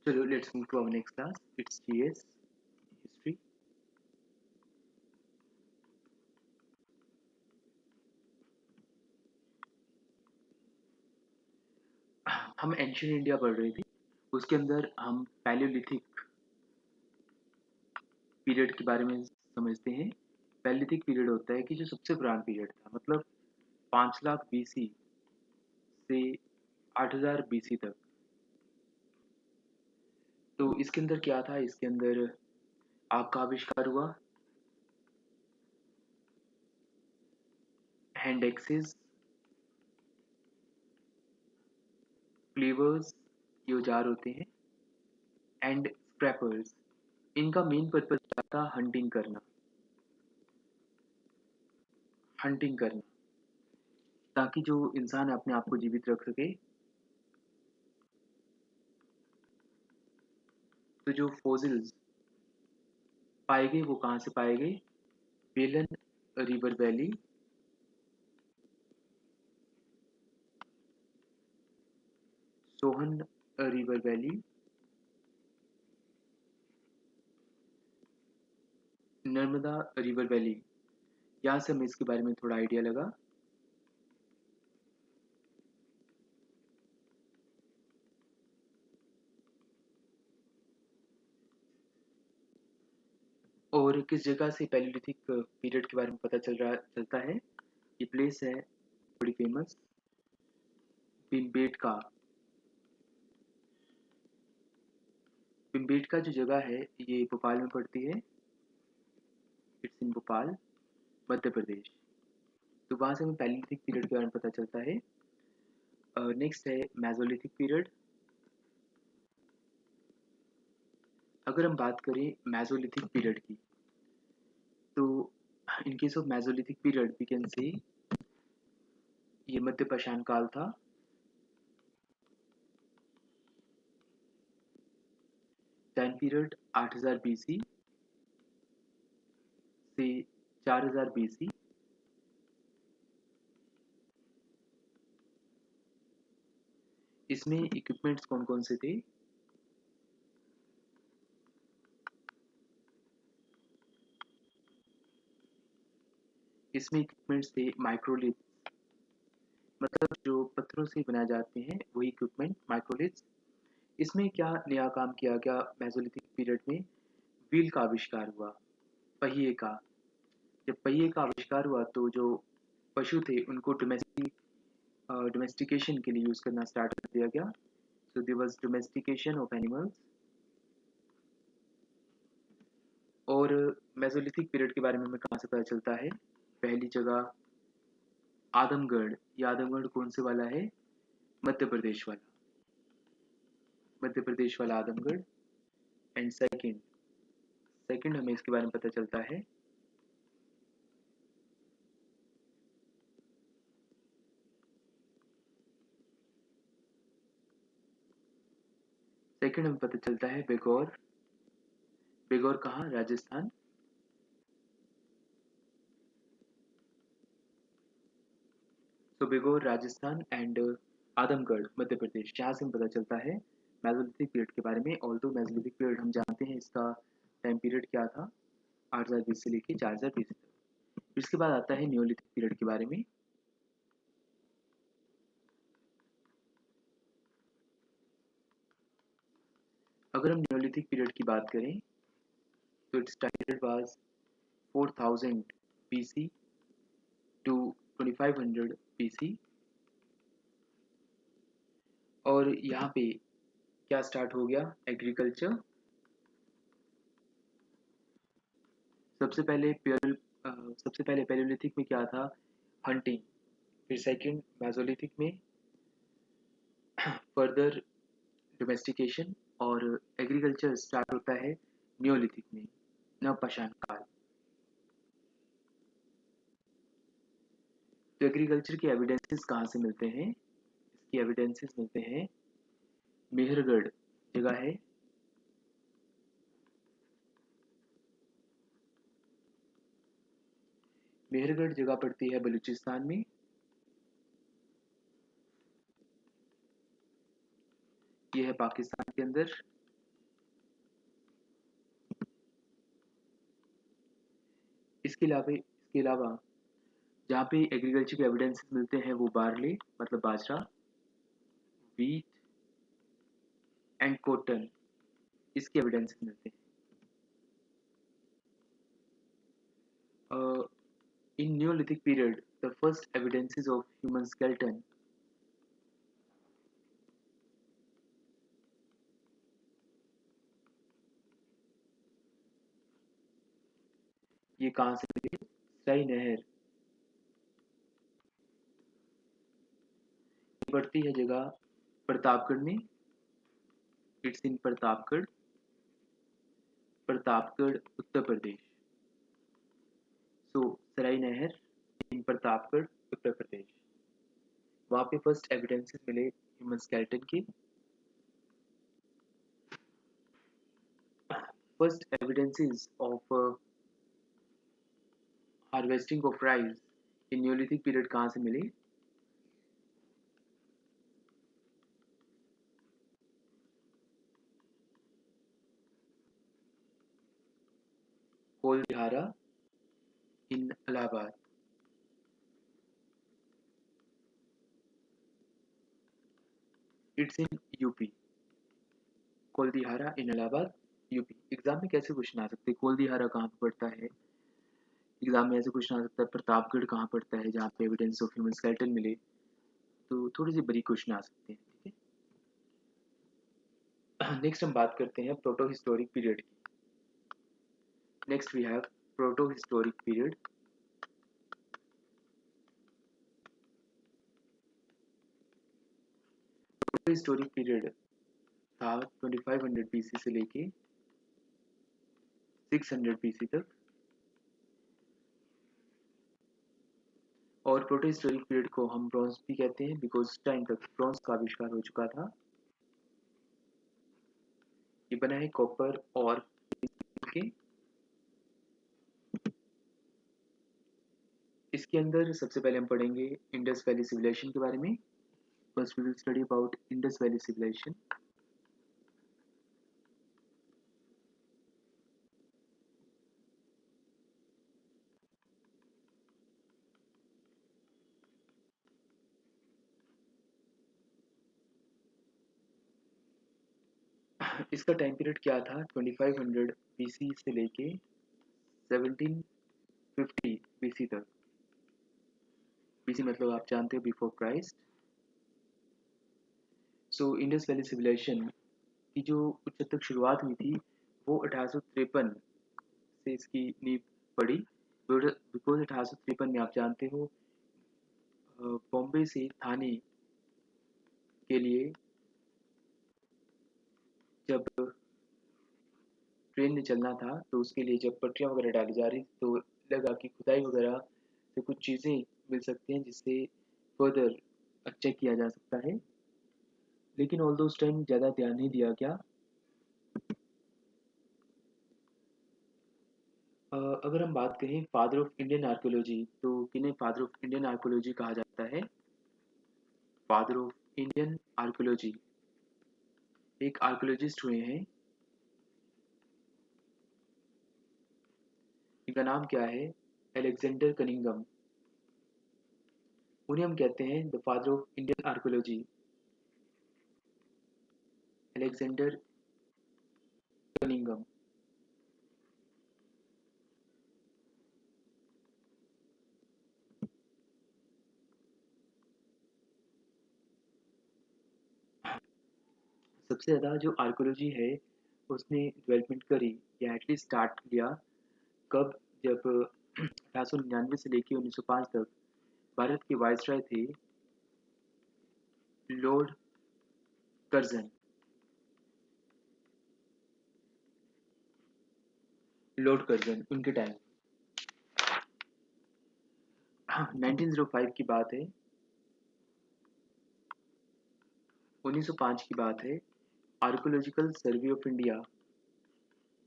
चलो let's move to our next class. It's GS history. हम ancient India पढ़ रहे थे. उसके अंदर हम पैलियोलिथिक पीरियड के बारे में समझते हैं. पैलियोलिथिक पीरियड होता है कि जो सबसे पुराना पीरियड था, मतलब 5 लाख बीसी से 8,000 बीसी तक. तो इसके अंदर क्या था? इसके अंदर आग का आविष्कार हुआ, हैंड एक्सेस, क्लीवर्स, ये औजार होते हैं, एंड स्क्रैपर्स. इनका मेन पर्पज क्या था? हंटिंग करना, ताकि जो इंसान है अपने आप को जीवित रख सके. तो जो फोसिल्स पाए गए वो कहाँ से पाए गए? बेलन river valley, Sohan river valley, Narmada river valley. यहाँ से हमें इसके बारे में थोड़ा आइडिया लगा. और किस जगह से पैलियोलिथिक पीरियड के बारे में पता चलता है? ये प्लेस है बड़ी फेमस, भीमबेटका. भीमबेटका जो जगह है ये भोपाल में पड़ती है. It's in Bhopal, Madhya Pradesh. तो वहाँ से हमें पैलियोलिथिक पीरियड के बारे में पता चलता है. नेक्स्ट है मेसोलिथिक पीरियड. अगर हम बात करें मेसोलिथिक पीरियड की, तो in case of mesolithic period we can say ये मध्य पाषाण काल था. टाइम पीरियड 8,000 बीसी से 4,000 बीसी. इसमें इक्विपमेंट्स कौन कौन से थे? इसमें इक्विपमेंट्स थे माइक्रोलिथ, मतलब जो पत्थरों से बनाए जाते हैं वही इक्विपमेंट माइक्रोलिथ्स. इसमें क्या नया काम किया गया मेसोलिथिक पीरियड में? व्हील का आविष्कार हुआ, पहिए का. जब पहिए का आविष्कार हुआ तो जो पशु थे उनको डोमेस्टिकेशन के लिए यूज करना स्टार्ट कर दिया गया. So there was domestication of animals. और मेसोलिथिक पीरियड के बारे में हमें कहाँ से पता चलता है? पहली जगह आदमगढ़. ये आदमगढ़ कौन से वाला है? मध्य प्रदेश वाला, मध्य प्रदेश वाला आदमगढ़. एंड सेकंड हमें इसके बारे में पता चलता है. सेकंड हमें पता चलता है बेगौर. बेगौर कहाँ? राजस्थान. तो बेगौर राजस्थान एंड आदमगढ़ मध्य प्रदेश. यहाँ से हमें पता चलता है मेसोलिथिक पीरियड के बारे में. ऑल्दो मेसोलिथिक पीरियड हम जानते हैं इसका टाइम पीरियड क्या था, 8,020 से लेके 4,020 तक. इसके बाद आता है नियोलिथिक पीरियड के बारे में. अगर हम नियोलिथिक पीरियड की बात करें तो it's started was 4,000 BC to 2,500 BC. और यहाँ पे क्या स्टार्ट हो गया? एग्रीकल्चर. सबसे पहले पैलियोलिथिक में क्या था? हंटिंग. फिर सेकंड मेसोलिथिक में फर्दर डोमेस्टिकेशन. और एग्रीकल्चर स्टार्ट होता है नियोलिथिक में, नवपाषाण काल. तो एग्रीकल्चर के एविडेंसेस कहाँ से मिलते हैं? इसकी एविडेंसेस मिलते हैं मेहरगढ़ जगह है. मेहरगढ़ जगह पड़ती है बलूचिस्तान में. ये है पाकिस्तान के अंदर. इसके अलावा जहाँ पे एग्रीकल्चर के एविडेंसेस मिलते हैं वो बार्ले मतलब बाजरा, व्हीट एंड कॉटन, इसके एविडेंसेस मिलते हैं। In Neolithic period, the first evidences of human skeleton ये कहाँ से मिले? सई नहर, ये पड़ती है जगह प्रतापगढ़ में। It's in Pratapgarh, Pratapgarh Uttar Pradesh. So Sarai Nahar in Pratapgarh Uttar Pradesh, वहाँ पे फर्स्ट एविडेंसेस मिले ह्यूमन स्केलेटन के। First evidences of harvesting of rice in neolithic period कहाँ से मिले? Koldhara in Allahabad. It's in UP. Koldihara in Allahabad, UP. Exam में कैसे क्वेश्चन आ सकते हैं? कोलदिहारा कहाँ पे पड़ता है? एग्जाम में ऐसे क्वेश्चन आ सकता है प्रतापगढ़ कहाँ पड़ता है जहाँ पे एविडेंस ऑफ ह्यूमन स्केलेटन मिले। तो थोड़ी सी बड़ी क्वेश्चन आ सकते हैं, ठीक है। नेक्स्ट हम बात करते हैं प्रोटो हिस्टोरिक पीरियड की। Next we have proto historic period. Proto historic period था 2500 बीसी से लेके 600 बीसी तक। और प्रोटो हिस्टोरिक पीरियड को हम ब्रॉन्ज भी कहते हैं बिकॉज उस टाइम तक ब्रॉन्ज का आविष्कार हो चुका था। ये बना है कॉपर और के। इसके अंदर सबसे पहले हम पढ़ेंगे इंडस वैली सिविलाइजेशन के बारे में। First we will study about Indus valley civilisation. इसका टाइम पीरियड क्या था? 2500 बीसी से लेके 1750 बीसी तक। बीसी मतलब आप जानते हो before Christ. So Indus valley civilisation की जो जब तक शुरुआत हुई थी वो 1853 से इसकी नींव पड़ी। बिकॉज 1853 में आप जानते हो बॉम्बे से थाने के लिए जब ट्रेन में चलना था तो उसके लिए जब पटरियाँ वगैरह डाली जा रही तो लगा कि खुदाई वगैरह से कुछ चीज़ें मिल सकती हैं जिससे फर्दर चेक किया जा सकता है। लेकिन ऑल दो उस टाइम ज़्यादा ध्यान नहीं दिया गया। अगर हम बात करें फादर ऑफ इंडियन आर्कोलॉजी तो किन्हें फादर ऑफ इंडियन आर्कोलॉजी कहा जाता है? फादर ऑफ इंडियन आर्कोलॉजी एक आर्कोलॉजिस्ट हुए हैं। इनका नाम क्या है? Alexander Cunningham. उन्हें हम कहते हैं the father of Indian archaeology, Alexander Cunningham. सबसे ज़्यादा जो आर्कोलॉजी है उसने डेवलपमेंट करी या एटलीस्ट स्टार्ट किया कब? जब 1899 से लेकर 1905 तक भारत के वाइसराय थे लॉर्ड कर्जन। लॉर्ड कर्जन उनके टाइम 1905 की बात है, 1905 की बात है। आर्कोलॉजिकल सर्वे ऑफ इंडिया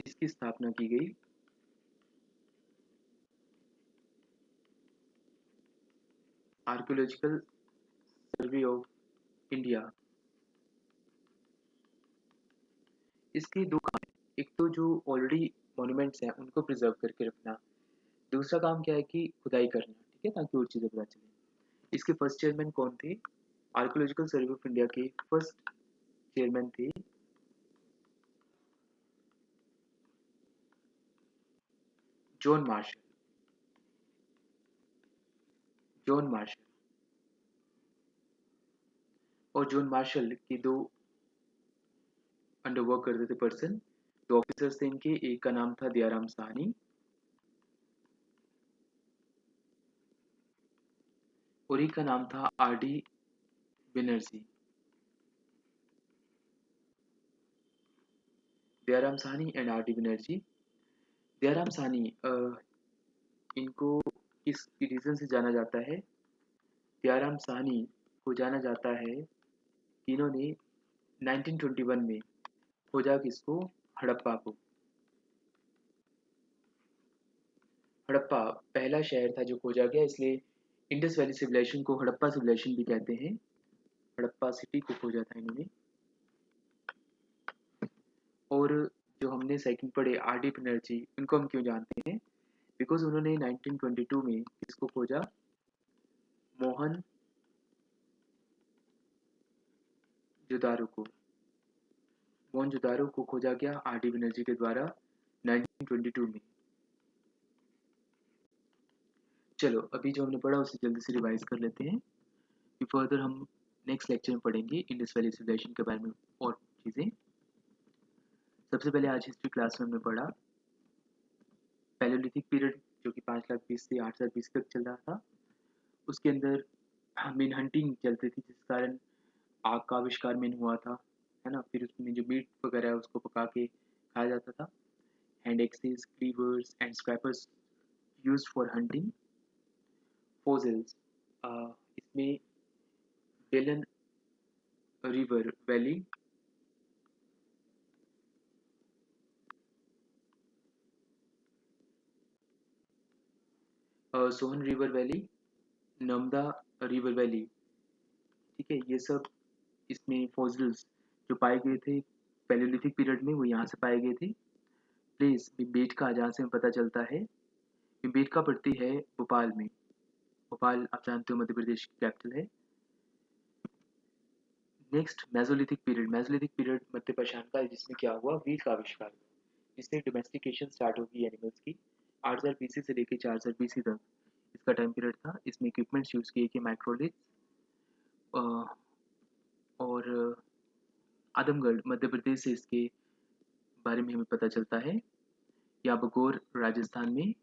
इसकी स्थापना की गई। आर्कोलॉजिकल सर्वे ऑफ इंडिया, इसके दो काम हैं। एक तो जो ऑलरेडी मॉन्यूमेंट्स हैं उनको प्रिजर्व करके रखना। दूसरा काम क्या है कि खुदाई करना, ठीक है, ताकि और चीज़ें पता चलें। इसके फर्स्ट चेयरमैन कौन थे? आर्कियोलॉजिकल सर्वे ऑफ इंडिया के फर्स्ट चेयरमैन थे जॉन मार्शल। जॉन मार्शल और जॉन मार्शल के दो अंडर वर्क करते थे पर्सन, दो ऑफिसर्स थे इनके, एक का नाम था दयाराम साहनी और एक का नाम था R D Banerjee. Dayaram Sahni and R D Banerjee. Dayaram Sahni इनको किस रीजन से जाना जाता है? दयाराम साहनी को जाना जाता है कि इन्होंने 1921 में खोजा किसको? हड़प्पा को। हड़प्पा पहला शहर था जो खोजा गया, इसलिए इंडस वैली सिविलाइजेशन को हड़प्पा सिविलाइजेशन भी कहते हैं। हड़प्पा सिटी को खोजा था इन्होंने। और जो हमने सेकंड पढ़े आर डी बनर्जी, उनको हम क्यों जानते हैं? बिकॉज उन्होंने 1922 में किसको खोजा? मोहन जुदारो को। मोहनजोदारो को खोजा गया आर डी बनर्जी के द्वारा 1922 में। चलो अभी जो हमने पढ़ा उसे जल्दी से रिवाइज कर लेते हैं, फिर फर्दर हम नेक्स्ट लेक्चर में पढ़ेंगे इंडस वैली सिविलाइजेशन के बारे में और चीज़ें। सबसे पहले आज हिस्ट्री क्लास में हमने पढ़ा पैलियोलिथिक पीरियड, जो कि 5 लाख बीस से 8 हजार बीस तक चल रहा था। उसके अंदर मेन हंटिंग चलती थी, जिस कारण आग का आविष्कार मेन हुआ था, है ना। फिर उसमें जो मीट वगैरह है उसको पका के खाया जाता था। Hand axes, cleavers and scrapers used for hunting. Fossils, इसमें Belan river valley, Sohan river valley, Narmada river valley, ठीक है, ये सब इसमें फॉसिल्स जो पाए गए थे पैलियोलिथिक पीरियड में, वो यहाँ से पाए गए थे। प्लेस भीमबेटका, जहाँ से हमें पता चलता है भीमबेटका पड़ती है भोपाल में। भोपाल आप जानते हो मध्य प्रदेश की कैपिटल है। Next mesolithic period. Mesolithic period मध्य पाषाण काल, जिसमें क्या हुआ? व्हील का आविष्कार हुआ, जिससे डोमेस्टिकेशन स्टार्ट होगी एनिमल्स की। 8000 बीसी से लेकर 4000 बीसी तक इसका टाइम पीरियड था। इसमें इक्विपमेंट्स यूज किए गए माइक्रोलिथ और आदमगढ़ मध्य प्रदेश से इसके बारे में हमें पता चलता है, या बगौर राजस्थान में।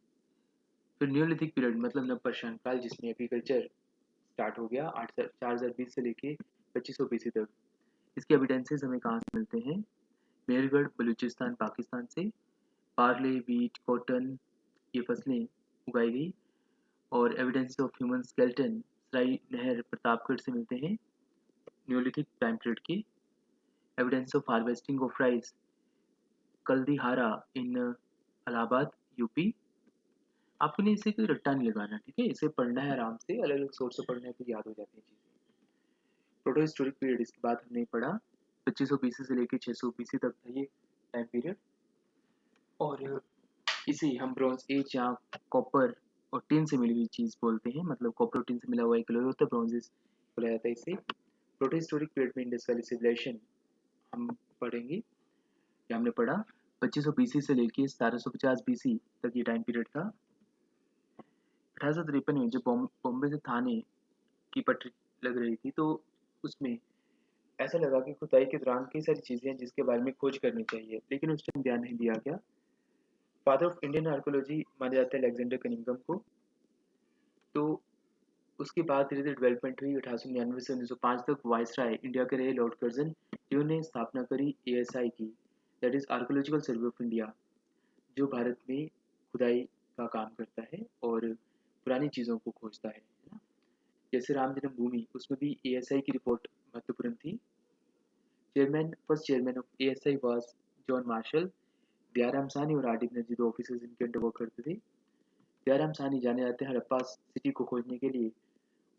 फिर न्योलिथिक पीरियड मतलब नवपाषाण काल, जिसमें एग्रीकल्चर स्टार्ट हो गया 4020 से लेके 2500 बीसी तक। इसके एविडेंसेस हमें कहाँ से मिलते हैं? मेरगढ़ बलूचिस्तान पाकिस्तान से। पार्ले, वीट, कॉटन ये फसलें उगाई गई। और evidence of human skeleton Sarai Nahar Pratapgarh से मिलते हैं न्योलिथिक टाइम पीरियड की। Evidence of harvesting of rice Koldihara in Allahabad UP. आपको नहीं इसे कोई रट्टा नहीं लगाना, ठीक है, इसे पढ़ना है आराम से, अलग अलग सोर्स से पढ़ने है तो याद हो जाती है चीज़ें। प्रोटो हिस्टोरिक पीरियड, इसके बाद हमने पढ़ा 2500 बीसी से लेकर 600 बीसी तक था ये टाइम पीरियड। और इसे हम ब्रॉन्ज एज या कॉपर और टिन से मिली हुई चीज़ बोलते हैं, मतलब कॉपर और टिन से मिला हुआ एक लोहे होता है, ब्रॉन्जेस बोला जाता है इसे। प्रोटो हिस्टोरिक पीरियड में इंडस वैली सिविलाइजेशन हम पढ़ेंगे, या हमने पढ़ा 2500 बीसी से लेकर 1750 बीसी तक ये टाइम पीरियड था। 1853 में जब बॉम्बे से थाने की पटरी लग रही थी, तो उसमें ऐसा लगा कि खुदाई के दौरान कई सारी चीज़ें हैं जिसके बारे में खोज करनी चाहिए, लेकिन उस टाइम ध्यान नहीं दिया गया। फादर ऑफ इंडियन आर्कोलॉजी माना जाता है अलेक्जेंडर कनिंघम को। तो उसके बाद धीरे धीरे डेवलपमेंट हुई। 1899 से 1905 तक वाइसराय इंडिया के रहे लॉर्ड कर्जन, जिन्होंने स्थापना करी एएसआई की, that is archaeological survey of India, जो भारत में खुदाई का काम करता है और पुरानी चीज़ों को खोजता है ना। जैसे राम जन्मभूमि, उसमें भी एएसआई की रिपोर्ट महत्वपूर्ण थी। Chairman, first chairman of ASI was John Marshall. Dayaram Sahni और आर डी बनर्जी दो ऑफिसर्स इनके अंडर वर्क करते थे। दयाराम साहनी जाने जाते हैं हड़प्पा सिटी को खोजने के लिए,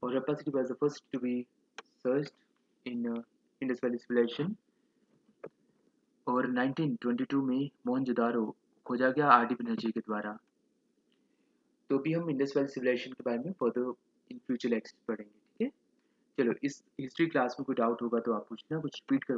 और Harappa city was the first to be searched in Indus valley civilisation. और 1922 में मोहनजोदारो खोजा गया आर डी बनर्जी के द्वारा। तो भी हम इंडस वैली सिविलाइजेशन के बारे में फर्दर इन फ्यूचर लेक्चर पढ़ेंगे, ठीक है। चलो, इस हिस्ट्री क्लास में कोई डाउट होगा तो आप पूछना, कुछ रिपीट करवा